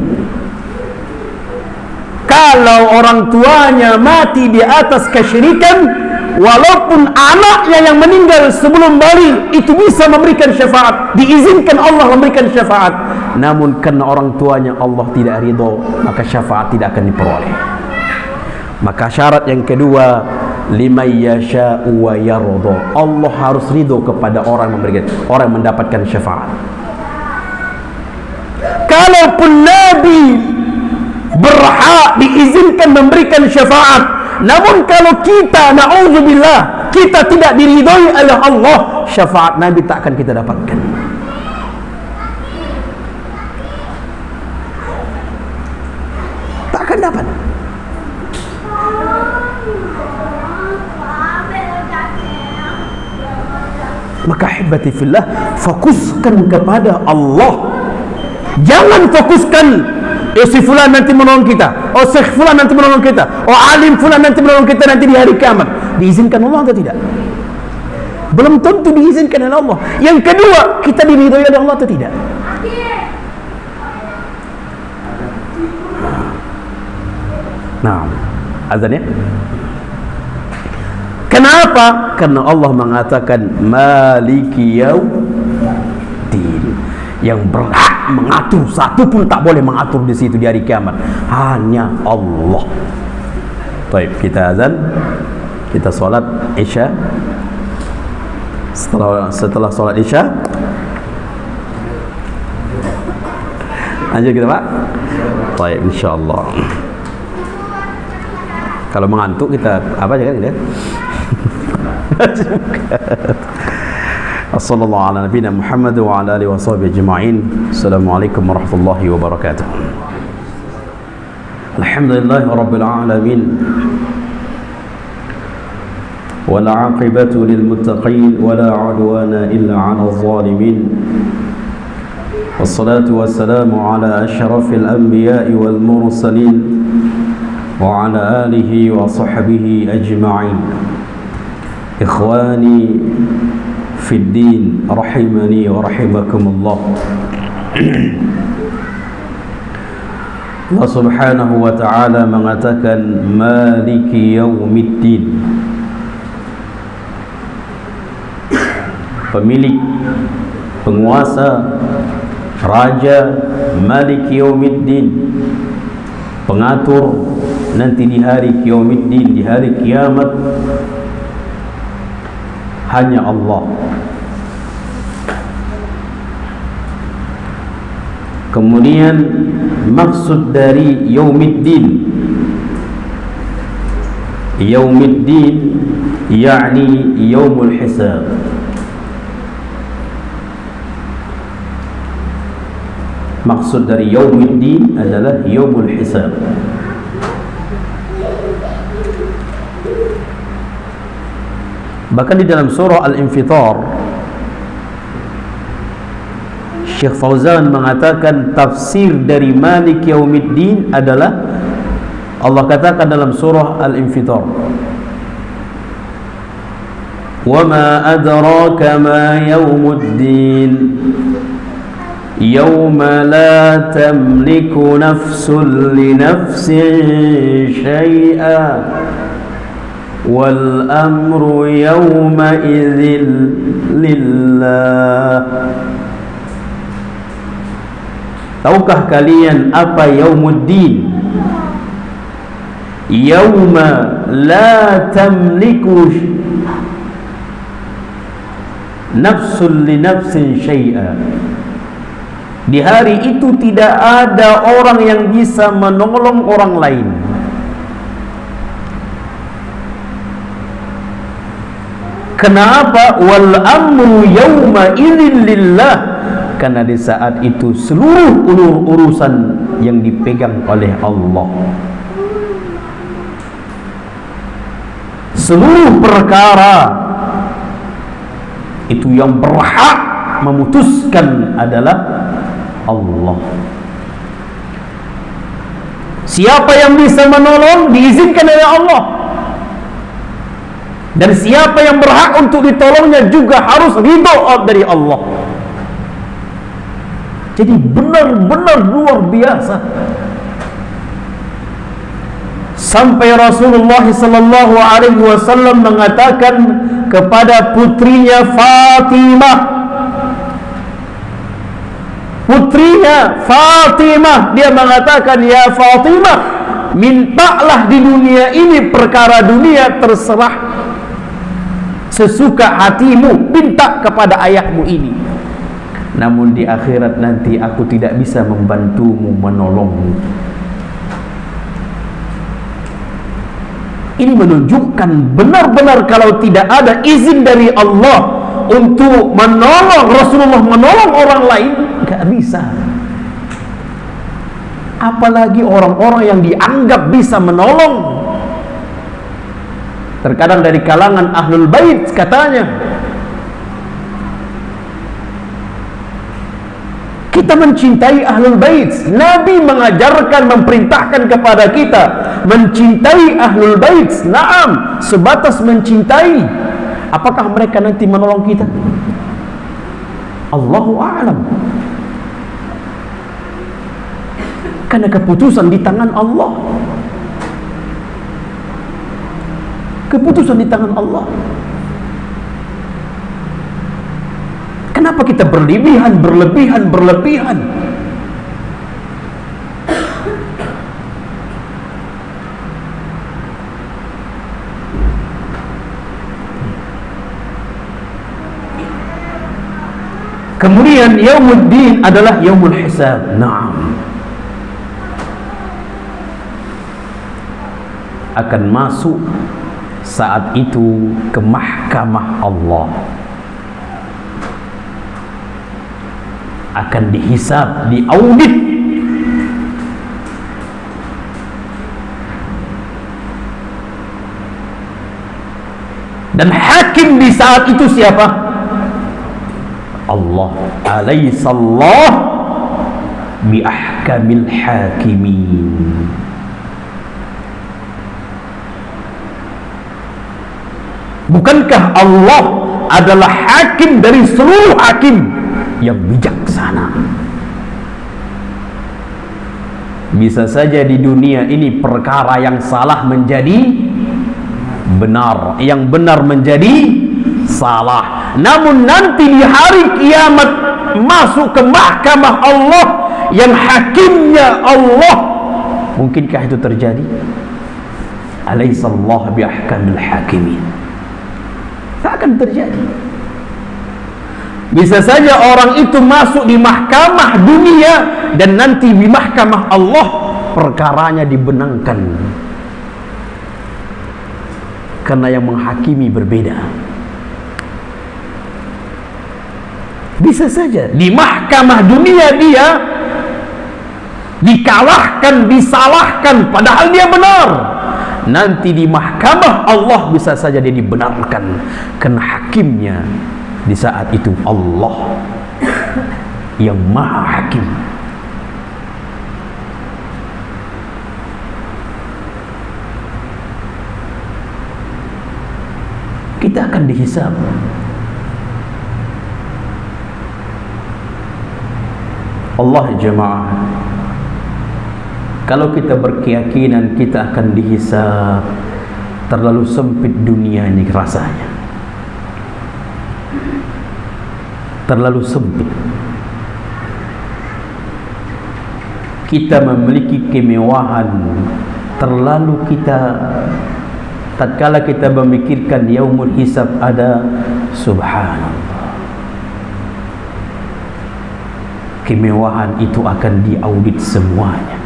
Kalau orang tuanya mati di atas kesyirikan, walaupun anaknya yang meninggal sebelum balik itu bisa memberikan syafaat, diizinkan Allah memberikan syafaat, namun karena orang tuanya Allah tidak ridho, maka syafaat tidak akan diperoleh. Maka syarat yang kedua, liman yasha'u wa yarda, Allah harus ridho kepada orang yang mendapatkan syafaat. Kalaupun Nabi berhak diizinkan memberikan syafaat, namun kalau kita, na'udzubillah, kita tidak diridhoi oleh Allah, syafaat Nabi tak akan kita dapatkan. Tak akan dapat. Maka hibati fillah, fokuskan kepada Allah. Jangan fokuskan si fulan nanti menolong kita, syekh fulan nanti menolong kita, alim fulan nanti menolong kita nanti di hari kiamat. Diizinkan Allah atau tidak? Belum tentu diizinkan oleh Allah. Yang kedua, kita diridhoi oleh Allah atau tidak? Nah, azan ya. Kenapa? Karena Allah mengatakan Maliki Yaumiddin, yang berhak mengatur, satu pun tak boleh mengatur di situ di hari kiamat, hanya Allah. Baik, kita azan, kita solat Isya. Setelah solat Isya, lanjut kita Pak. Baik, insyaallah. Kalau mengantuk kita apa aja kan gitu ya. Assalamualaikum ala nabiyina Muhammad wa ala alihi wa sahbihi ajma'in. Assalamualaikum warahmatullahi wabarakatuh. Alhamdulillahi rabbil alamin. Wal 'aqibatu lil muttaqin wa la 'udwana illa 'alal zalimin. Wassalatu wassalamu ala asyrafil anbiya'i wal mursalin wa ala alihi wa sahbihi ajma'in. Ikhwani fi din, rahimani wa rahimakumullah. Allah subhanahu wa ta'ala mengatakan Maliki Yaumiddin, pemilik, penguasa, raja, Maliki Yaumiddin, pengatur nanti di hari Yaumiddin, di hari kiamat, hanya Allah. Kemudian maksud dari Yaumiddin, Yaumiddin yakni yaumul hisab. Maksud dari Yaumiddin adalah yaumul hisab. Bahkan di dalam surah Al-Infitar, Syekh Fauzan mengatakan tafsir dari Malik Yaumiddin adalah, Allah katakan dalam surah Al-Infitar, wa ma adraka ma yaumuddin yawma la tamliku nafsun li nafsin syai'a wal amru yawma idzin lillah. Tahukah kalian apa Yaumuddin? Yawma la tamliku nafsun li nafsin syai'a. Di hari itu tidak ada orang yang bisa menolong orang lain. Kenapa? Wal amru yawma idzin lillah. Karena di saat itu seluruh urusan yang dipegang oleh Allah. seluruh perkara itu yang berhak memutuskan adalah Allah. Siapa yang bisa menolong diizinkan oleh Allah, dan siapa yang berhak untuk ditolongnya juga harus ridho dari Allah. Jadi benar-benar luar biasa. Sampai Rasulullah sallallahu alaihi wasallam mengatakan kepada putrinya Fatimah, dia mengatakan, ya Fatimah, mintalah di dunia ini perkara dunia, terserah sesuka hatimu, minta kepada ayahmu ini, namun di akhirat nanti aku tidak bisa membantumu, menolongmu. Ini menunjukkan benar-benar kalau tidak ada izin dari Allah untuk menolong, Rasulullah menolong orang lain, gak bisa. Apalagi orang-orang yang dianggap bisa menolong. Terkadang dari kalangan Ahlul Bait katanya, kita mencintai Ahlul Bait. Nabi mengajarkan, memerintahkan kepada kita mencintai Ahlul Bait. Naam, sebatas mencintai. Apakah mereka nanti menolong kita? Allahu a'lam. Karena keputusan di tangan Allah. Keputusan di tangan Allah. Kenapa kita berlebihan? Kemudian Yaumuddin adalah Yaumul Hisab. Naam. Akan masuk saat itu ke mahkamah Allah, akan dihisab, diaudit. Dan hakim di saat itu siapa? Allah. Alaihissallah bi ahkamil hakimin. Bukankah Allah adalah hakim dari seluruh hakim yang bijaksana? Bisa saja di dunia ini perkara yang salah menjadi benar, yang benar menjadi salah. Namun nanti di hari kiamat masuk ke mahkamah Allah yang hakimnya Allah, mungkinkah itu terjadi? Alaihissallah bi ahkamil hakimin. Tak akan terjadi. Bisa saja orang itu masuk di mahkamah dunia dan nanti di mahkamah Allah perkaranya dibenangkan, karena yang menghakimi berbeda. Bisa saja di mahkamah dunia dia dikalahkan, disalahkan, padahal dia benar. Nanti di mahkamah Allah bisa saja dia dibenarkan, karena hakimnya di saat itu Allah yang maha hakim. Kita akan dihisab. Allah jemaah, kalau kita berkeyakinan kita akan dihisab, terlalu sempit dunia ini rasanya, terlalu sempit. Kita memiliki kemewahan, terlalu kita, tatkala kita memikirkan yaumul hisab ada, subhanallah, kemewahan itu akan diaudit semuanya,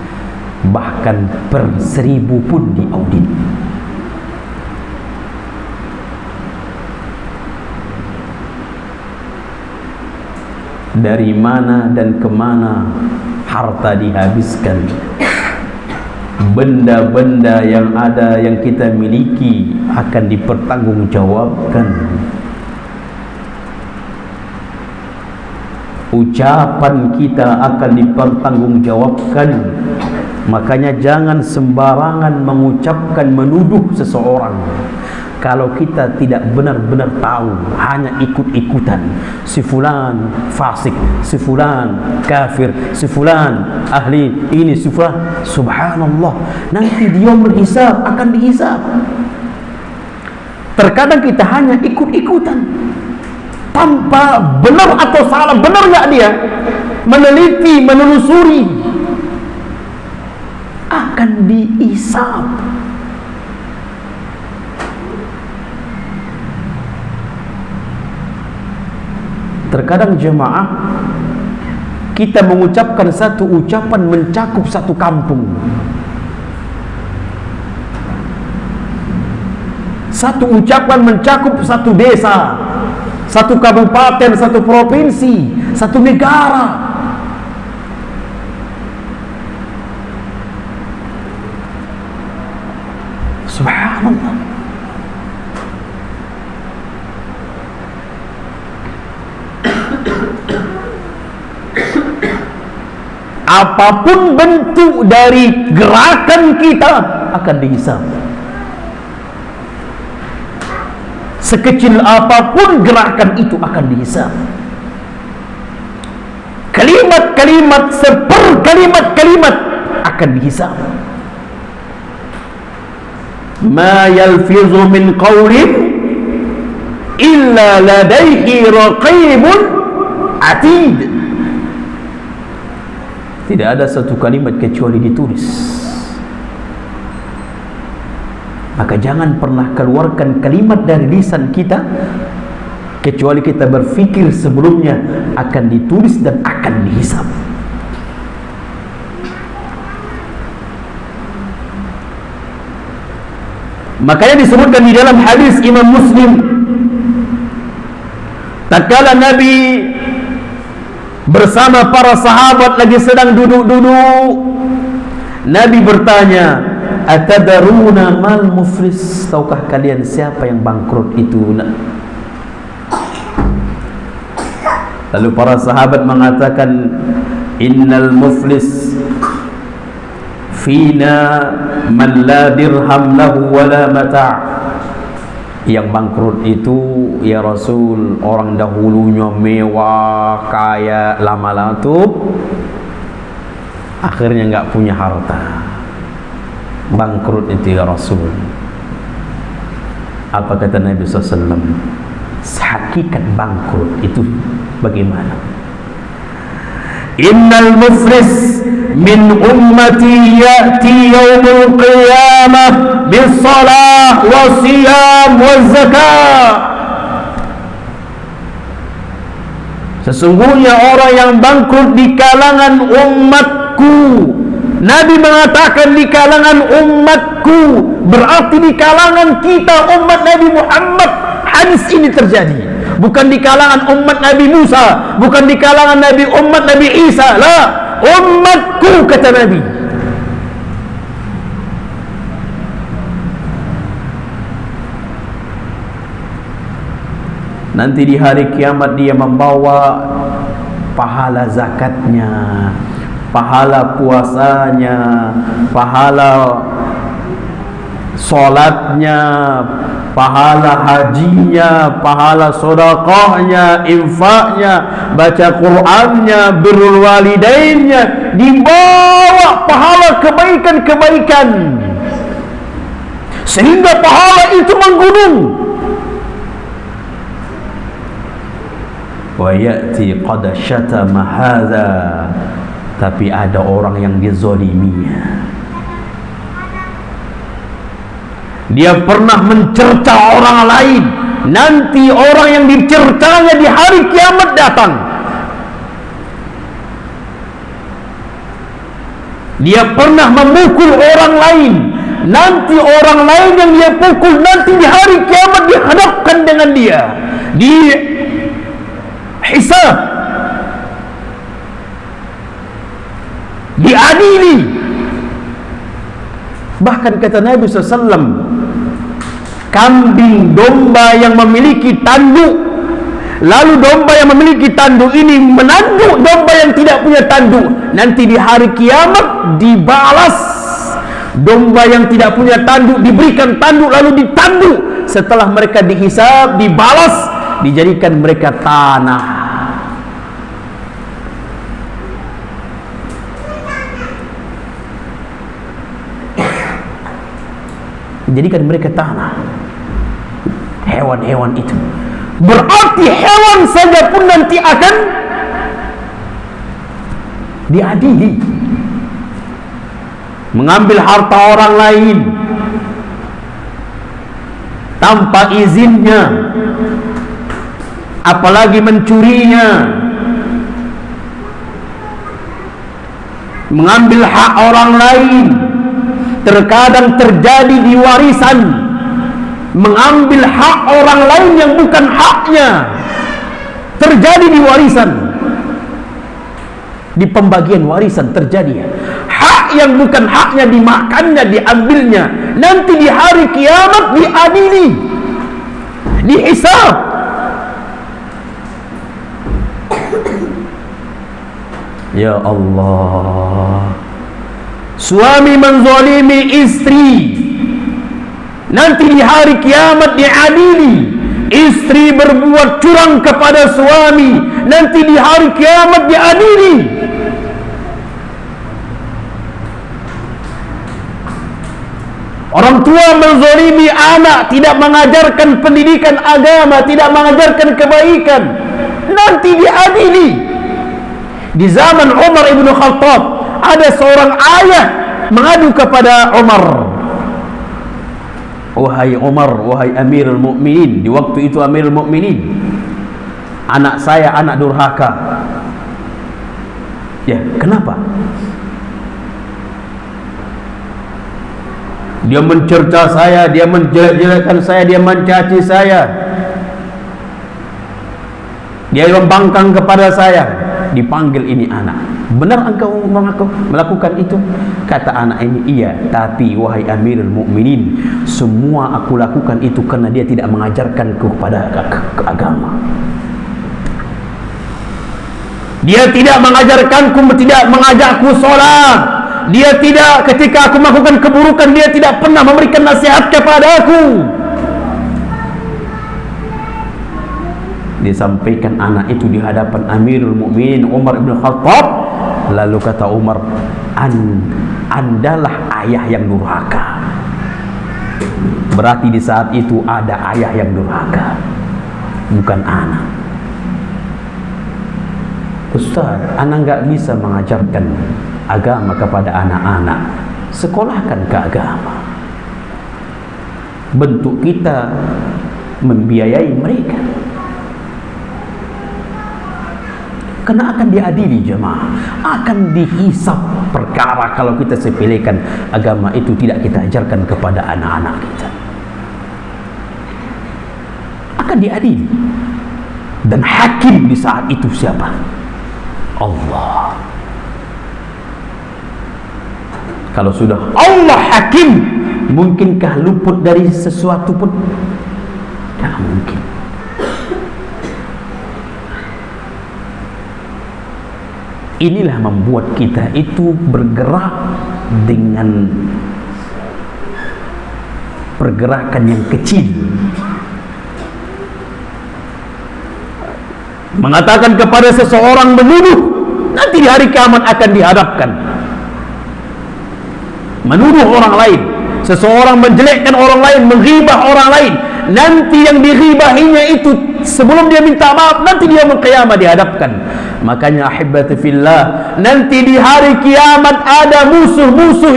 bahkan per 1000 pun diaudit. Dari mana dan kemana harta dihabiskan, benda-benda yang ada yang kita miliki akan dipertanggungjawabkan. Ucapan kita akan dipertanggungjawabkan. Makanya jangan sembarangan mengucapkan menuduh seseorang kalau kita tidak benar-benar tahu, hanya ikut-ikutan. Si fulan fasik, si fulan kafir, si fulan ahli ini, si fulan. Subhanallah, nanti dia berhisab, akan dihisab. Terkadang kita hanya ikut-ikutan tanpa benar atau salah. Benar nggak dia? Meneliti, menelusuri, akan dihisab. Terkadang jemaah, kita mengucapkan satu ucapan mencakup satu kampung, satu ucapan mencakup satu desa, satu kabupaten, satu provinsi, satu negara. Subhanallah. Apapun bentuk dari gerakan kita akan dihisab. Sekecil apapun gerakan itu akan dihisab. Kalimat-kalimat seperkalimat-kalimat akan dihisab. Ma yalfizu min qawlin illa ladaihi raqibun atid. Tidak ada satu kalimat kecuali ditulis. Maka jangan pernah keluarkan kalimat dari lisan kita kecuali kita berfikir sebelumnya akan ditulis dan akan dihisab. Makanya disebutkan di dalam hadis Imam Muslim, tatkala Nabi bersama para sahabat lagi sedang duduk-duduk, Nabi bertanya, "Atadaruna mal muflis?" Tahukah kalian siapa yang bangkrut itu? Lalu para sahabat mengatakan, "Innal muflis fina man la dirham lahu wala mata'." Yang bangkrut itu, ya Rasul, orang dahulunya mewah, kaya, lama-lama tuh akhirnya enggak punya harta. Bangkrut itu ya Rasul. Apa kata Nabi SAW? Hakikat bangkrut itu bagaimana? Innal muflis min ummati ya'ti yawmul qiyamah bisalah wa siyam wa zakah. Sesungguhnya orang yang bangkrut di kalangan umatku, Nabi mengatakan di kalangan umatku, berarti di kalangan kita umat Nabi Muhammad hadis ini terjadi. Bukan di kalangan umat Nabi Musa, bukan di kalangan umat Nabi Isa, lah, umatku kata Nabi. Nanti di hari kiamat dia membawa pahala zakatnya, pahala puasanya, pahala solatnya, pahala hajinya, pahala sedekahnya, infaknya, baca Qur'annya, birrul walidainnya, dibawa pahala kebaikan-kebaikan sehingga pahala itu menggunung. Wa ya'ti qad syatama hadza, tapi ada orang yang dizaliminya. Dia pernah mencerca orang lain. Nanti orang yang dicercanya di hari kiamat datang. Dia pernah memukul orang lain. Nanti orang lain yang dia pukul nanti di hari kiamat dihadapkan dengan dia, di hisab, diadili. Bahkan kata Nabi SAW, kambing domba yang memiliki tanduk, lalu domba yang memiliki tanduk ini menanduk domba yang tidak punya tanduk, nanti di hari kiamat dibalas. Domba yang tidak punya tanduk diberikan tanduk, lalu ditanduk. Setelah mereka dihisab, dibalas, dijadikan mereka tanah. Jadikan mereka tanah, hewan-hewan itu. Berarti hewan saja pun nanti akan diadili. Mengambil harta orang lain tanpa izinnya, apalagi mencurinya, mengambil hak orang lain. Terkadang terjadi di warisan, mengambil hak orang lain yang bukan haknya. Terjadi di warisan, di pembagian warisan terjadi. Hak yang bukan haknya dimakannya, diambilnya. Nanti di hari kiamat diadili, dihisab. Ya Allah, suami menzalimi istri, nanti di hari kiamat diadili. Istri berbuat curang kepada suami, nanti di hari kiamat diadili. Orang tua menzalimi anak, tidak mengajarkan pendidikan agama, tidak mengajarkan kebaikan, nanti diadili. Di zaman Umar ibn Khattab, ada seorang ayah mengadu kepada Umar, wahai Umar, wahai Amirul Mukminin. Di waktu itu Amirul Mukminin, anak saya anak durhaka. Ya, kenapa? Dia mencerca saya, dia menjelek-jelekkan saya, dia mencaci saya, dia membangkang kepada saya. Dipanggil ini anak, benar engkau melakukan itu? Kata anak ini, iya, tapi wahai Amirul Mukminin, semua aku lakukan itu karena dia tidak mengajarkanku kepada agama. Dia tidak mengajarkanku, tidak mengajakku sholat. Dia tidak, ketika aku melakukan keburukan, dia tidak pernah memberikan nasihat kepadaku. Disampaikan anak itu di hadapan Amirul Mukminin Umar bin Khattab. Lalu kata Umar, andalah ayah yang durhaka. Berarti di saat itu ada ayah yang durhaka, bukan anak. Ustaz, anak nggak bisa mengajarkan agama kepada anak-anak. Sekolahkan ke agama. Bentuk kita membiayai mereka, karena akan diadili jemaah, akan dihisab perkara kalau kita sepelekan agama itu, tidak kita ajarkan kepada anak-anak kita. Akan diadili. Dan hakim di saat itu siapa? Allah. Kalau sudah Allah hakim, mungkinkah luput dari sesuatu pun? Tidak mungkin. Inilah membuat kita itu bergerak dengan pergerakan yang kecil. Mengatakan kepada seseorang menuduh, nanti di hari kiamat akan dihadapkan. Menuduh orang lain, seseorang menjelekkan orang lain, menghibah orang lain, nanti yang diribahinya itu sebelum dia minta maaf, nanti dia kiamat dihadapkan. Makanya ahibati fillah, nanti di hari kiamat ada musuh-musuh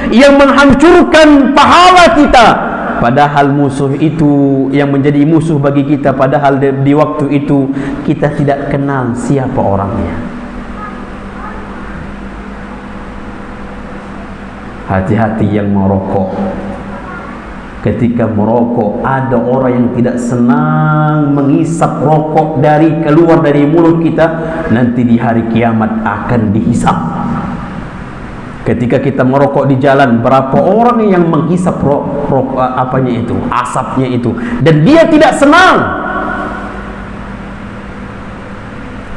yang menghancurkan pahala kita. Padahal musuh itu yang menjadi musuh bagi kita, padahal di waktu itu kita tidak kenal siapa orangnya. Hati-hati yang merokok. Ketika merokok, ada orang yang tidak senang menghisap rokok keluar dari mulut kita. Nanti di hari kiamat akan dihisap. Ketika kita merokok di jalan, berapa orang yang menghisap asapnya itu, dan dia tidak senang,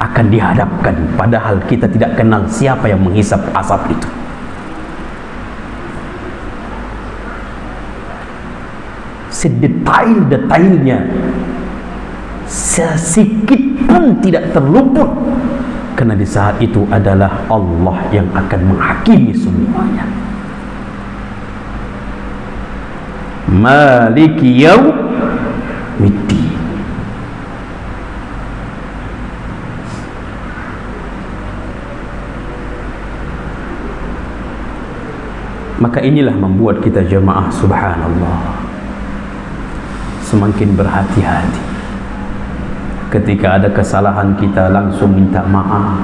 akan dihadapkan padahal kita tidak kenal siapa yang menghisap asap itu. Sedetail-detailnya, sedikit pun tidak terluput, karena di saat itu adalah Allah yang akan menghakimi semuanya. Maliki yaumiddin. Maka inilah membuat kita jemaah subhanallah semakin berhati-hati. Ketika ada kesalahan kita langsung minta maaf.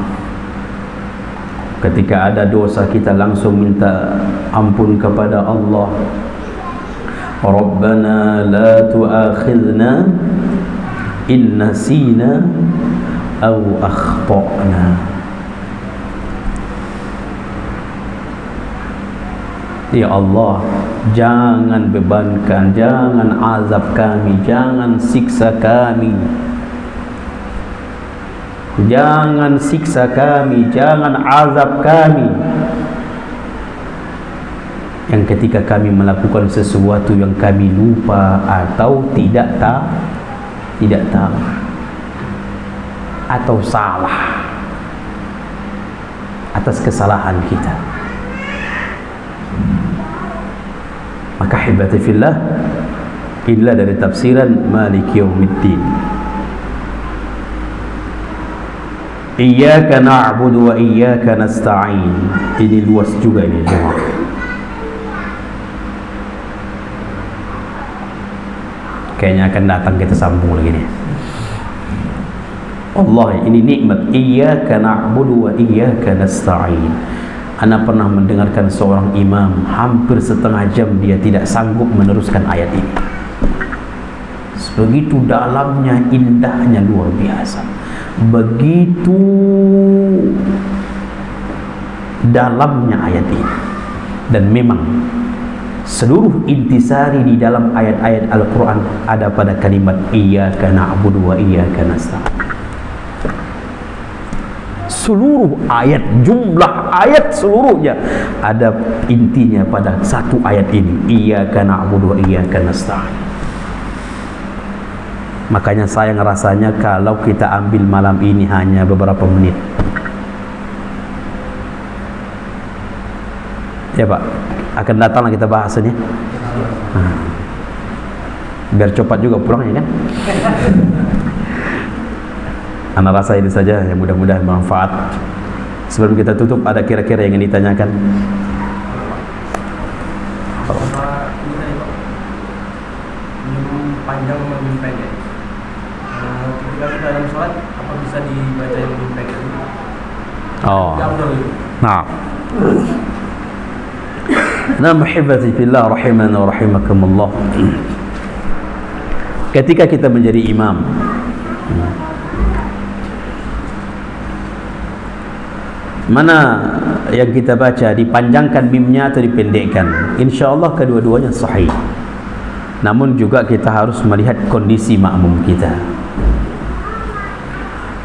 Ketika ada dosa kita langsung minta ampun kepada Allah. Rabbana la tu'akhidna in nasina aw akhtana. Ya Allah, jangan bebankan, jangan azab kami, jangan siksa kami. Jangan siksa kami, jangan azab kami. Yang ketika kami melakukan sesuatu yang kami lupa atau tidak tahu atau salah atas kesalahan kita. Maka hibati fillah, inilah dari tafsiran Maliki Yaumiddin. Iyyaka na'budu wa iyyaka nasta'in. Ini luas juga ini jemaah. Kayaknya akan datang kita sambung lagi nih. Allah, ini nikmat. Iyyaka na'budu wa iyyaka nasta'in. Ana pernah mendengarkan seorang imam hampir setengah jam dia tidak sanggup meneruskan ayat ini. Begitu dalamnya, indahnya, luar biasa. Begitu dalamnya ayat ini. Dan memang seluruh intisari di dalam ayat-ayat Al-Quran ada pada kalimat Iyyaka na'budu wa iyyaka nasta'in. Seluruh ayat, jumlah ayat seluruhnya ada intinya pada satu ayat ini, Iyyaka na'budu wa iyyaka nasta'in. Makanya saya ngerasanya kalau kita ambil malam ini hanya beberapa menit, ya Pak, akan datanglah kita bahas ini. Biar cepat juga pulangnya kan. Ana rasa ini saja yang mudah-mudahan bermanfaat. Sebelum kita tutup, ada kira-kira yang ingin ditanyakan? Panjang lebih pendek. Ketika kita dalam sholat, apa bisa dibaca yang lebih pendek? Oh, nah, muhibbati fillah rahimana wa rahimakumullah. Ketika kita menjadi imam, mana yang kita baca, dipanjangkan mimnya atau dipendekkan? InsyaAllah kedua-duanya sahih. Namun juga kita harus melihat kondisi makmum kita.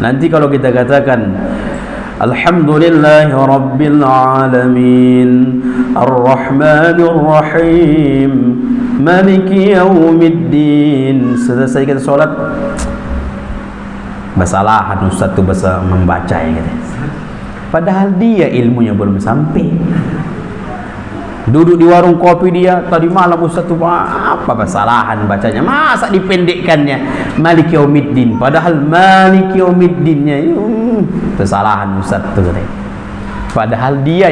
Nanti kalau kita katakan Alhamdulillahi Rabbil Alamin Ar-Rahmanir Rahim Maliki Yaumiddin, selesai kita sholat, basalahan Ustaz itu bahasa membaca ya gitu. Padahal dia ilmunya belum sampai. Duduk di warung kopi dia, tadi malam Ustaz itu apa kesalahan bacanya, masa dipendekkannya Maliki Yaumiddin, padahal Maliki Yaumiddinnya kesalahan Ustaz itu. Padahal dia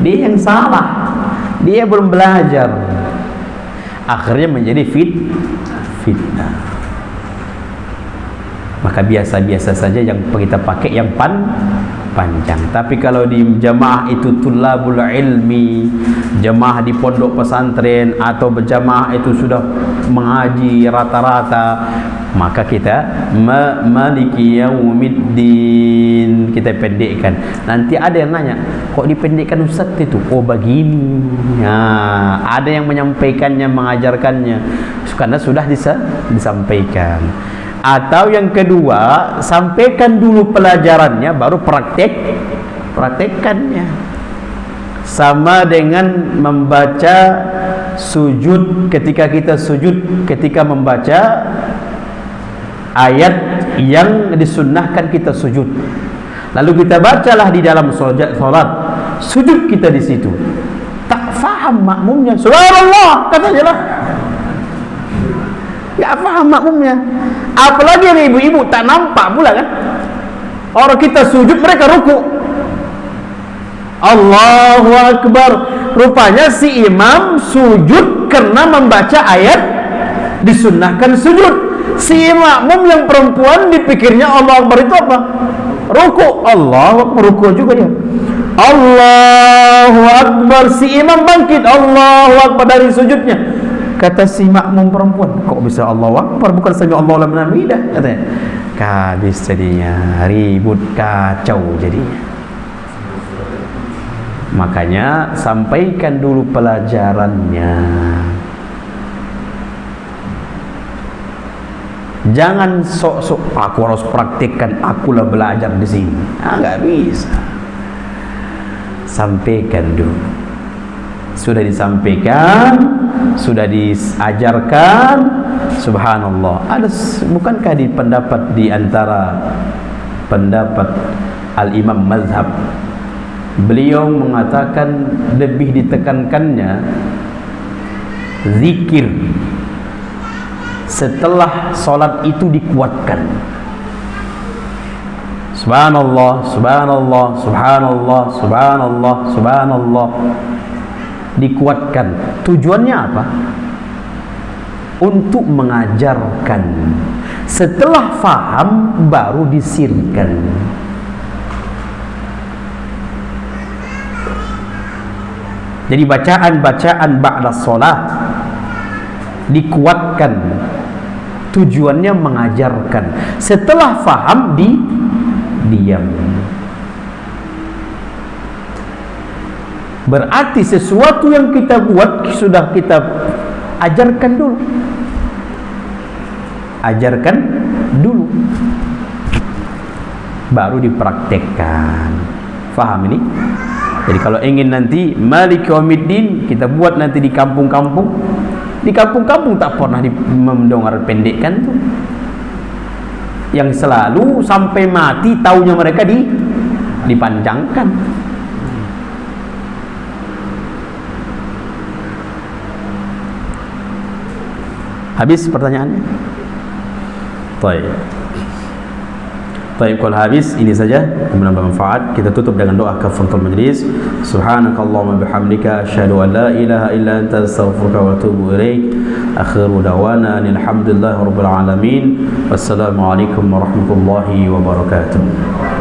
yang salah, dia belum belajar, akhirnya menjadi fitnah. Maka biasa-biasa saja yang kita pakai yang panjang. Tapi kalau di jamaah itu tulabul ilmi, jamaah di pondok pesantren atau berjamaah itu sudah mengaji rata-rata, maka kita maliki yaumiddin kita pendekkan. Nanti ada yang nanya, kok dipendekkan Ustaz itu? Oh begini. Nah, ada yang menyampaikannya, mengajarkannya karena sudah disampaikan. Atau yang kedua, sampaikan dulu pelajarannya baru praktekkannya. Sama dengan membaca sujud, ketika kita sujud, ketika membaca ayat yang disunnahkan kita sujud, lalu kita bacalah di dalam salat, sujud kita di situ, tak faham makmumnya, subhanallah katanya lah, nggak faham makmumnya. Apalagi yang ibu-ibu tak nampak pula kan, orang kita sujud mereka ruku, Allahu Akbar, rupanya si imam sujud karena membaca ayat disunnahkan sujud. Si makmum yang perempuan dipikirnya Allah Akbar itu apa? Ruku. Allahu Akbar, ruku juga dia. Allahu Akbar, si imam bangkit, Allahu Akbar dari sujudnya. Kata si makmum perempuan, kok bisa Allahu Akbar bukan sami Allahu liman hamidah, katanya. Habis jadinya, ribut, kacau jadinya. Makanya sampaikan dulu pelajarannya. Jangan sok-sok aku harus praktikkan, akulah belajar di sini. Nggak bisa. Sampaikan dulu. Sudah disampaikan, sudah diajarkan, subhanallah. Bukankah di pendapat di antara pendapat al-imam mazhab, beliau mengatakan lebih ditekankannya zikir setelah solat itu dikuatkan. Subhanallah, subhanallah, subhanallah, subhanallah, subhanallah, dikuatkan. Tujuannya apa? Untuk mengajarkan. Setelah faham baru disirkan. Jadi bacaan-bacaan ba'da sholat dikuatkan, tujuannya mengajarkan. Setelah faham diam. Berarti sesuatu yang kita buat sudah kita ajarkan dulu. Ajarkan dulu, baru dipraktekkan. Faham ini? Jadi kalau ingin nanti Malik Yaumiddin kita buat nanti di kampung-kampung, tak pernah mendengar pendekkan tuh. Yang selalu sampai mati taunya mereka dipanjangkan. Habis pertanyaannya? Baik, kalau habis ini saja, mudah-mudahan bermanfaat. Kita tutup dengan doa kafaratul majlis. Subhanakallahumma bihamdika asyhadu an la ilaha illa anta astaghfiruka wa atubu ilaik. Akhiru dawana alhamdulillahi rabbil alamin. Wassalamualaikum warahmatullahi wabarakatuh.